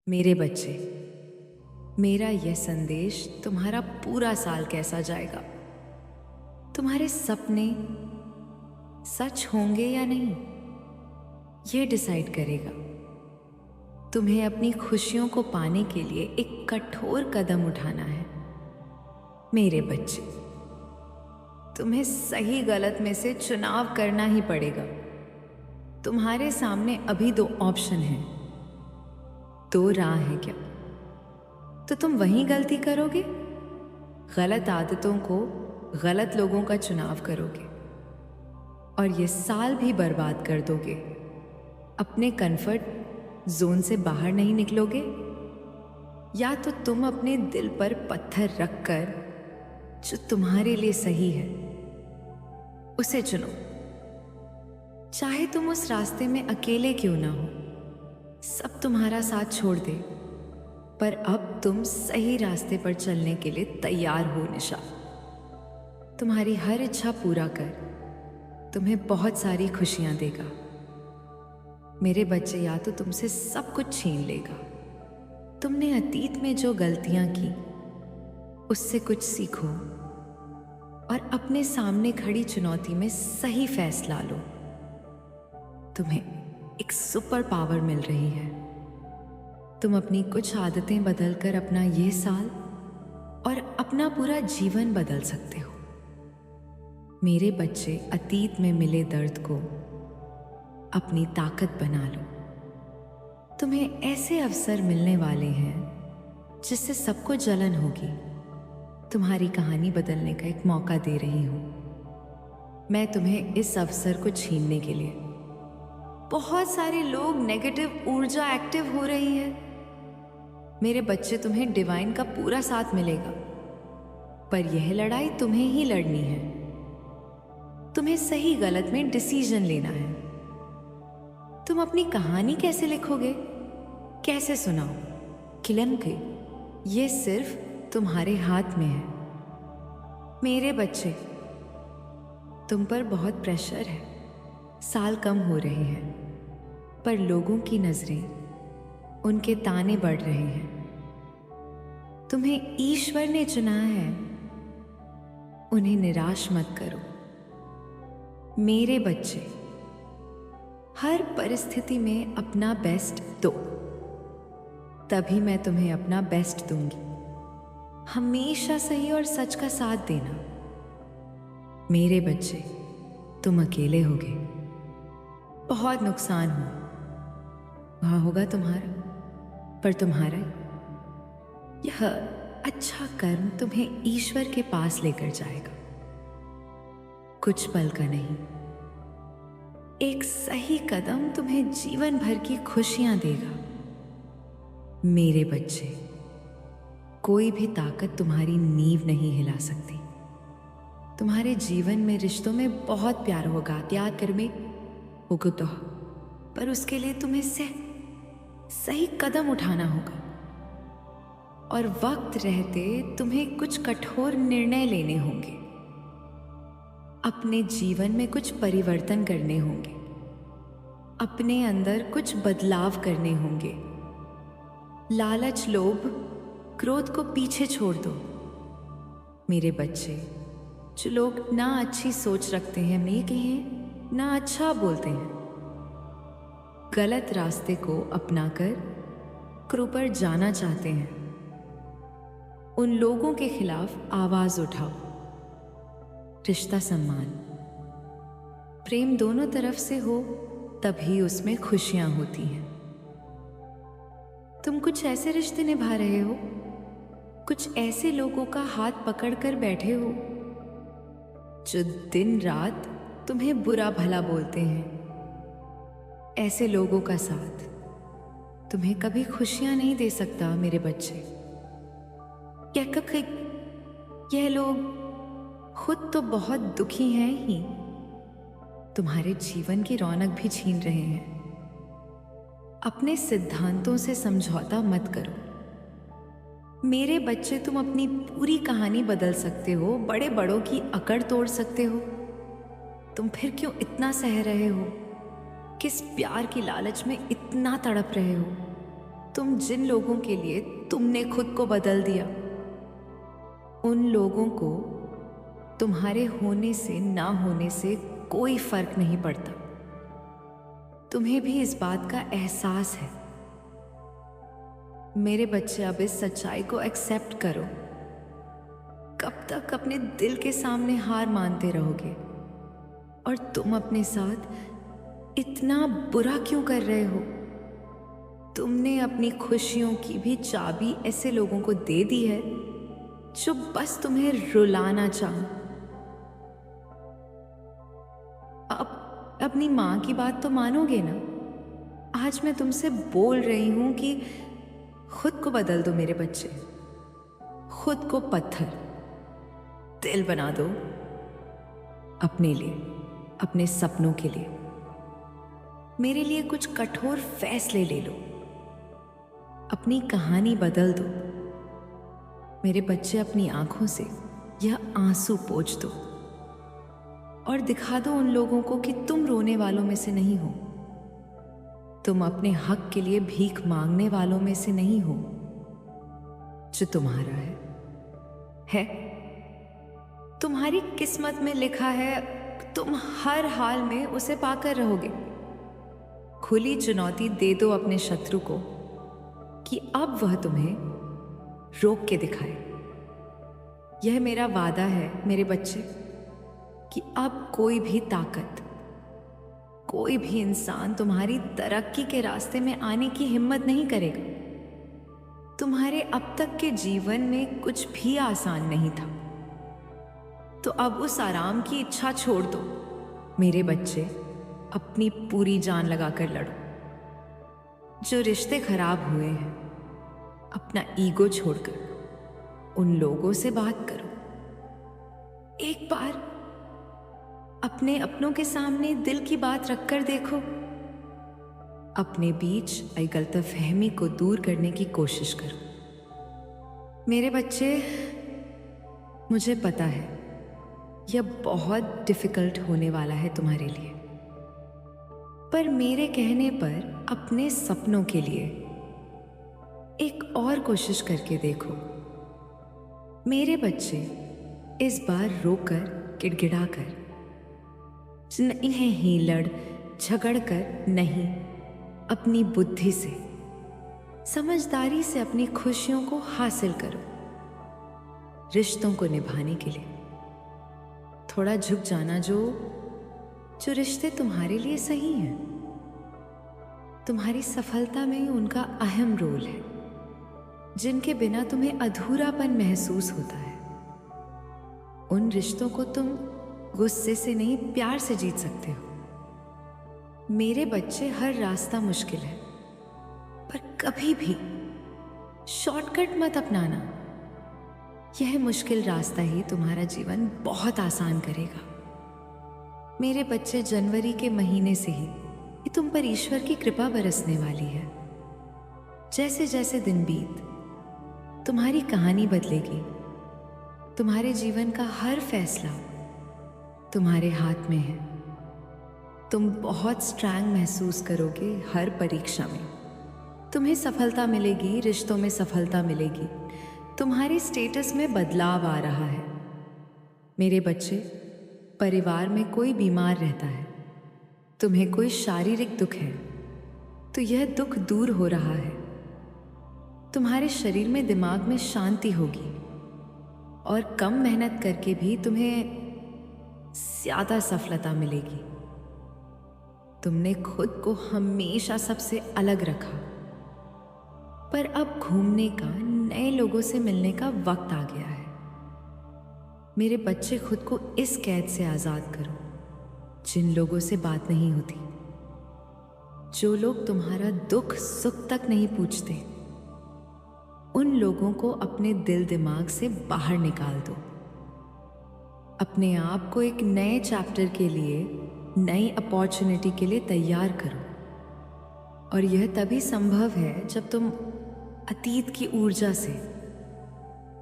मेरे बच्चे, मेरा यह संदेश तुम्हारा पूरा साल कैसा जाएगा, तुम्हारे सपने सच होंगे या नहीं, यह डिसाइड करेगा। तुम्हें अपनी खुशियों को पाने के लिए एक कठोर कदम उठाना है। मेरे बच्चे, तुम्हें सही गलत में से चुनाव करना ही पड़ेगा। तुम्हारे सामने अभी दो ऑप्शन हैं, दो राह है क्या? तो तुम वहीं गलती करोगे, गलत आदतों को, गलत लोगों का चुनाव करोगे और ये साल भी बर्बाद कर दोगे। अपने कंफर्ट जोन से बाहर नहीं निकलोगे, या तो तुम अपने दिल पर पत्थर रखकर जो तुम्हारे लिए सही है उसे चुनो। चाहे तुम उस रास्ते में अकेले क्यों ना हो, सब तुम्हारा साथ छोड़ दे, पर अब तुम सही रास्ते पर चलने के लिए तैयार हो। निशा, तुम्हारी हर इच्छा पूरा कर तुम्हें बहुत सारी खुशियां देगा। मेरे बच्चे, या तो तुमसे सब कुछ छीन लेगा। तुमने अतीत में जो गलतियां की उससे कुछ सीखो और अपने सामने खड़ी चुनौती में सही फैसला लो। तुम्हें एक सुपर पावर मिल रही है। तुम अपनी कुछ आदतें बदलकर अपना ये साल और अपना पूरा जीवन बदल सकते हो। मेरे बच्चे, अतीत में मिले दर्द को अपनी ताकत बना लो। तुम्हें ऐसे अवसर मिलने वाले हैं जिससे सबको जलन होगी। तुम्हारी कहानी बदलने का एक मौका दे रही हूं मैं तुम्हें इस अवसर को छीनने के लिए। बहुत सारे लोग नेगेटिव ऊर्जा एक्टिव हो रही है। मेरे बच्चे, तुम्हें डिवाइन का पूरा साथ मिलेगा, पर यह लड़ाई तुम्हें ही लड़नी है। तुम्हें सही गलत में डिसीजन लेना है। तुम अपनी कहानी कैसे लिखोगे, कैसे सुनाओ, किलन के, ये सिर्फ तुम्हारे हाथ में है। मेरे बच्चे, तुम पर बहुत प्रेशर है। साल कम हो रहे हैं, पर लोगों की नजरें, उनके ताने बढ़ रहे हैं। तुम्हें ईश्वर ने चुना है, उन्हें निराश मत करो। मेरे बच्चे, हर परिस्थिति में अपना बेस्ट दो, तभी मैं तुम्हें अपना बेस्ट दूंगी। हमेशा सही और सच का साथ देना। मेरे बच्चे, तुम अकेले होगे, बहुत नुकसान हुआ होगा तुम्हारा, पर तुम्हारा यह अच्छा कर्म तुम्हें ईश्वर के पास लेकर जाएगा। कुछ पल का नहीं, एक सही कदम तुम्हें जीवन भर की खुशियां देगा। मेरे बच्चे, कोई भी ताकत तुम्हारी नींव नहीं हिला सकती। तुम्हारे जीवन में रिश्तों में बहुत प्यार होगा, त्याग कर में होगा तो, पर उसके लिए तुम्हें सही कदम उठाना होगा और वक्त रहते तुम्हें कुछ कठोर निर्णय लेने होंगे। अपने जीवन में कुछ परिवर्तन करने होंगे, अपने अंदर कुछ बदलाव करने होंगे। लालच, लोभ, क्रोध को पीछे छोड़ दो। मेरे बच्चे, जो लोग ना अच्छी सोच रखते हैं, मैं कहें ना अच्छा बोलते हैं, गलत रास्ते को अपनाकर क्रू पर जाना चाहते हैं, उन लोगों के खिलाफ आवाज उठाओ। रिश्ता, सम्मान, प्रेम दोनों तरफ से हो, तभी उसमें खुशियां होती हैं। तुम कुछ ऐसे रिश्ते निभा रहे हो, कुछ ऐसे लोगों का हाथ पकड़कर बैठे हो जो दिन रात तुम्हें बुरा भला बोलते हैं। ऐसे लोगों का साथ तुम्हें कभी खुशियां नहीं दे सकता। मेरे बच्चे, यह लोग खुद तो बहुत दुखी हैं ही, तुम्हारे जीवन की रौनक भी छीन रहे हैं। अपने सिद्धांतों से समझौता मत करो। मेरे बच्चे, तुम अपनी पूरी कहानी बदल सकते हो, बड़े बड़ों की अकड़ तोड़ सकते हो। तुम फिर क्यों इतना सह रहे हो? किस प्यार की लालच में इतना तड़प रहे हो? तुम जिन लोगों के लिए तुमने खुद को बदल दिया, उन लोगों को तुम्हारे होने से ना होने से कोई फर्क नहीं पड़ता। तुम्हें भी इस बात का एहसास है। मेरे बच्चे, अब इस सच्चाई को एक्सेप्ट करो। कब तक अपने दिल के सामने हार मानते रहोगे? और तुम अपने साथ इतना बुरा क्यों कर रहे हो? तुमने अपनी खुशियों की भी चाबी ऐसे लोगों को दे दी है जो बस तुम्हें रुलाना चाहें। अब अपनी माँ की बात तो मानोगे ना? आज मैं तुमसे बोल रही हूं कि खुद को बदल दो मेरे बच्चे। खुद को पत्थर दिल बना दो, अपने लिए, अपने सपनों के लिए। मेरे लिए कुछ कठोर फैसले ले लो, अपनी कहानी बदल दो। मेरे बच्चे, अपनी आंखों से यह आंसू पोंछ दो और दिखा दो उन लोगों को कि तुम रोने वालों में से नहीं हो। तुम अपने हक के लिए भीख मांगने वालों में से नहीं हो। जो तुम्हारा है तुम्हारी किस्मत में लिखा है, तुम हर हाल में उसे पाकर रहोगे। खुली चुनौती दे दो अपने शत्रु को कि अब वह तुम्हें रोक के दिखाए। यह मेरा वादा है मेरे बच्चे कि अब कोई भी ताकत, कोई भी इंसान तुम्हारी तरक्की के रास्ते में आने की हिम्मत नहीं करेगा। तुम्हारे अब तक के जीवन में कुछ भी आसान नहीं था, तो अब उस आराम की इच्छा छोड़ दो मेरे बच्चे। अपनी पूरी जान लगाकर लड़ो। जो रिश्ते खराब हुए हैं, अपना ईगो छोड़कर उन लोगों से बात करो। एक बार अपने अपनों के सामने दिल की बात रखकर देखो। अपने बीच आई गलतफहमी को दूर करने की कोशिश करो। मेरे बच्चे, मुझे पता है यह बहुत डिफिकल्ट होने वाला है तुम्हारे लिए, पर मेरे कहने पर अपने सपनों के लिए एक और कोशिश करके देखो। मेरे बच्चे, इस बार रोकर, गिड़गिड़ाकर नहीं, लड़ झगड़ कर नहीं, अपनी बुद्धि से, समझदारी से अपनी खुशियों को हासिल करो। रिश्तों को निभाने के लिए थोड़ा झुक जाना। जो रिश्ते तुम्हारे लिए सही हैं, तुम्हारी सफलता में उनका अहम रोल है, जिनके बिना तुम्हें अधूरापन महसूस होता है। उन रिश्तों को तुम गुस्से से नहीं, प्यार से जीत सकते हो। मेरे बच्चे, हर रास्ता मुश्किल है, पर कभी भी शॉर्टकट मत अपनाना। यह मुश्किल रास्ता ही तुम्हारा जीवन बहुत आसान करेगा। मेरे बच्चे, जनवरी के महीने से ही ये तुम पर ईश्वर की कृपा बरसने वाली है। जैसे जैसे दिन बीत, तुम्हारी कहानी बदलेगी। तुम्हारे जीवन का हर फैसला तुम्हारे हाथ में है। तुम बहुत स्ट्रांग महसूस करोगे हर परीक्षा में। तुम्हें सफलता मिलेगी, रिश्तों में सफलता मिलेगी। तुम्हारी स्टेटस में बदलाव आ रहा है। मेरे बच्चे, परिवार में कोई बीमार रहता है, तुम्हें कोई शारीरिक दुख है, तो यह दुख दूर हो रहा है। तुम्हारे शरीर में, दिमाग में शांति होगी और कम मेहनत करके भी तुम्हें ज्यादा सफलता मिलेगी। तुमने खुद को हमेशा सबसे अलग रखा, पर अब घूमने का, नए लोगों से मिलने का वक्त आ गया है। मेरे बच्चे, खुद को इस कैद से आजाद करो जिन लोगों से बात नहीं होती, जो लोग तुम्हारा दुख सुख तक नहीं पूछते। उन लोगों को अपने दिल दिमाग से बाहर निकाल दो। अपने आप को एक नए चैप्टर के लिए, नई अपॉर्चुनिटी के लिए तैयार करो। और यह तभी संभव है जब तुम अतीत की ऊर्जा से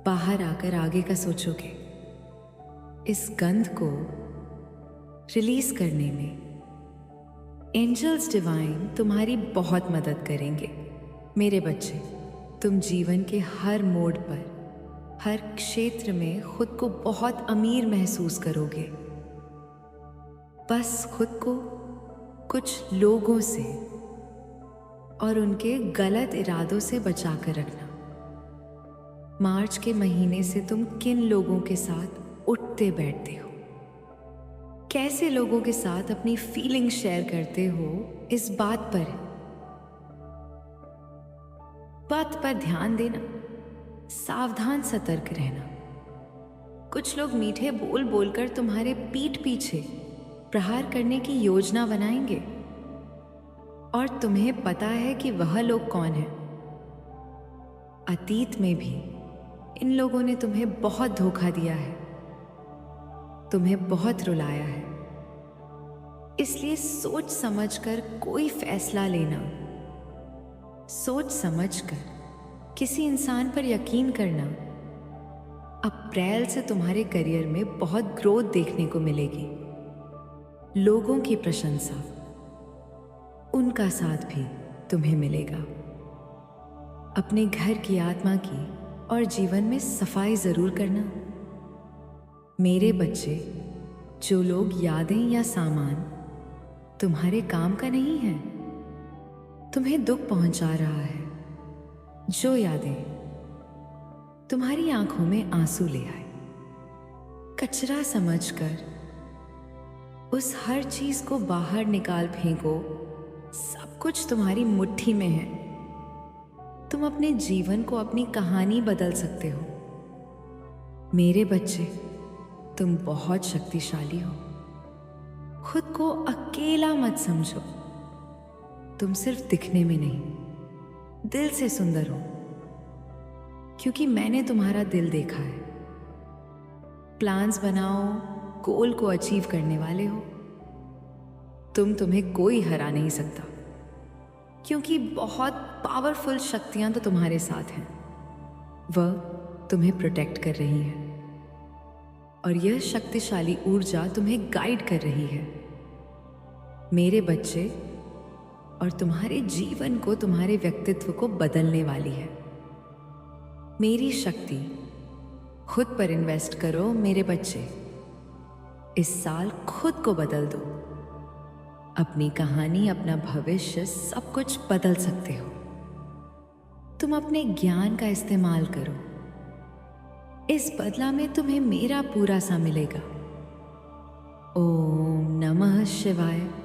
बाहर आकर आगे का सोचोगे। इस गंध को रिलीज करने में एंजल्स डिवाइन तुम्हारी बहुत मदद करेंगे। मेरे बच्चे, तुम जीवन के हर मोड़ पर, हर क्षेत्र में खुद को बहुत अमीर महसूस करोगे। बस खुद को कुछ लोगों से और उनके गलत इरादों से बचा कर रखना। मार्च के महीने से तुम किन लोगों के साथ उठते बैठते हो, कैसे लोगों के साथ अपनी फीलिंग शेयर करते हो, इस बात पर ध्यान देना। सावधान सतर्क रहना। कुछ लोग मीठे बोल बोलकर तुम्हारे पीठ पीछे प्रहार करने की योजना बनाएंगे, और तुम्हें पता है कि वह लोग कौन हैं। अतीत में भी इन लोगों ने तुम्हें बहुत धोखा दिया है, तुम्हें बहुत रुलाया है। इसलिए सोच समझकर कोई फैसला लेना, सोच समझकर किसी इंसान पर यकीन करना। अप्रैल से तुम्हारे करियर में बहुत ग्रोथ देखने को मिलेगी। लोगों की प्रशंसा, उनका साथ भी तुम्हें मिलेगा। अपने घर की आत्मा की और जीवन में सफाई जरूर करना। मेरे बच्चे, जो लोग यादें या सामान तुम्हारे काम का नहीं है, तुम्हें दुख पहुंचा रहा है, जो यादें तुम्हारी आंखों में आंसू ले आए, कचरा समझकर उस हर चीज को बाहर निकाल फेंको। सब कुछ तुम्हारी मुट्ठी में है। तुम अपने जीवन को, अपनी कहानी बदल सकते हो। मेरे बच्चे, तुम बहुत शक्तिशाली हो। खुद को अकेला मत समझो। तुम सिर्फ दिखने में नहीं, दिल से सुंदर हो, क्योंकि मैंने तुम्हारा दिल देखा है। प्लान्स बनाओ, गोल को अचीव करने वाले हो। तुम्हें कोई हरा नहीं सकता, क्योंकि बहुत पावरफुल शक्तियां तो तुम्हारे साथ हैं। वह तुम्हें प्रोटेक्ट कर रही है, और यह शक्तिशाली ऊर्जा तुम्हें गाइड कर रही है। मेरे बच्चे, और तुम्हारे जीवन को, तुम्हारे व्यक्तित्व को बदलने वाली है। मेरी शक्ति खुद पर इन्वेस्ट करो मेरे बच्चे। इस साल खुद को बदल दो। अपनी कहानी, अपना भविष्य, सब कुछ बदल सकते हो। तुम अपने ज्ञान का इस्तेमाल करो। इस बदला में तुम्हें मेरा पूरा सा मिलेगा। ओम नमः शिवाय।